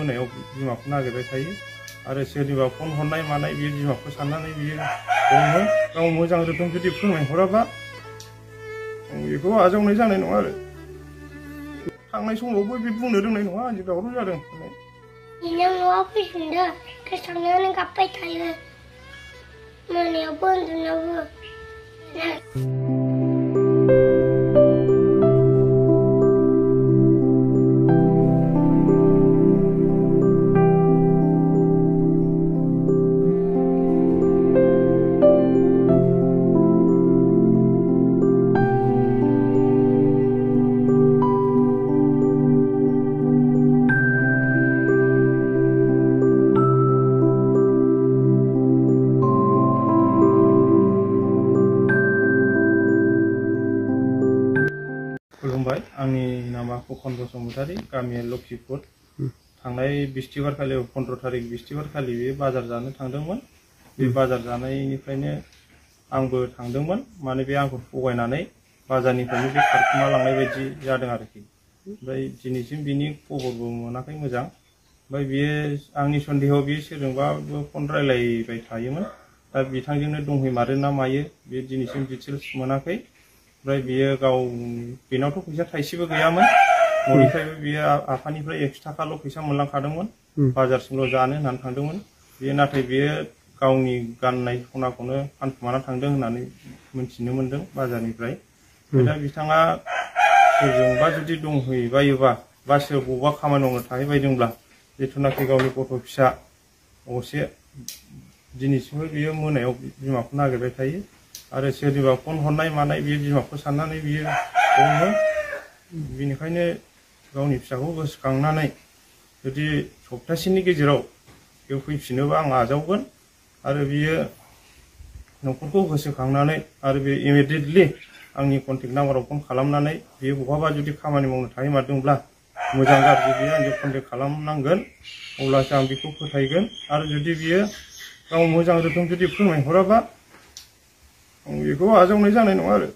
मोनायाव बिमाखौ नागिरबाय थायो आरो सोरनिबा फन हरनाय मानाय बियो बिमाखौ साननानै बियो हमो। गाव मोजां रोखोम जुदि फोरमायहराबा बेखौ आजावनाय जानाय नङा आरो थांनाय समावबो बे बुंनो रोंनाय नङा आंजों दावराव जादों होननाय। नों न'आव फैफिनदो गोसोखांनानै गाबबाय थायो मोनायावबो उन्दुनायावबो। खुलुमबाय, आंनि नामा फुकन बसुमतारी, गामिया लखिपुर। थांनाय बिस्थिबार खालि 15 तारिख बिस्थिबार खालि बे बाजार जानो थांदोंमोन। बे बाजार जानायनिफ्रायनो आंबो थांदोंमोन, माने बे आंखौ थगायनानै बाजारनिफ्रायनो बे खारखुमा लांनाय बायदि जादों आरोखि। ओमफ्राय दिनैसिम बिनि खबरबो मोनाखै मोजां। ओमफ्राय बियो आंनि सन्देह बियो सोरजोंबाबो फन रायलायबाय थायोमोन। दा बिथांजोंनो दंहैमारो ना मायो बे दिनैसिम डिटेल्स मोनाखै। ओमफ्राय बियो गाव बेनावथ' फैसा थाइसेबो गैयामोन। न'निफ्रायबो बियो आफानिफ्राय 100 थाखाल' फैसा मोनलांखादोंमोन, बाजारसिमल' जानो होननानै थांदोंमोन। बियो नाथाय बियो गावनि गाननाय सनाखौनो फानखुमाना थांदों होननानै मिथिनो मोनदों बाजारनिफ्राय। दा बिथाङा सोरजोंबा जुदि दंहैबायोबा बा सोरबा खामानि मावनो थाहैबायदोंब्ला जिथुनाखि गावनि गथ' फिसा असे दिनैसिमबो बियो मोनायाव बिमाखौ नागिरबाय थायो आरो सोरनिबा फन हरनाय मानाय बियो बिमाखौ साननानै बियो हमो। बेनिखायनो गावनि फिसाखौ गोसोखांनानै जुदि सप्तासेनि गेजेराव बेयाव फैफिनोबा आं आजावगोन आरो बियो न'खरखौ गोसोखांनानै आरो बे इमिडियेटलि आंनि कन्टेक्ट नाम्बाराव फन खालामनानै बियो बहाबा जुदि खामानि मावनो थाहैमारदोंब्ला मोजां गाज्रि बियो आंजों कन्टेक्ट खालामनांगोन, अब्लासो आं बेखौ फोथायगोन। आरो जुदि बियो गाव मोजां रोखोम जुदि फोरमायहराबा आं बेखौ आजावनाय जानाय नङा आरो।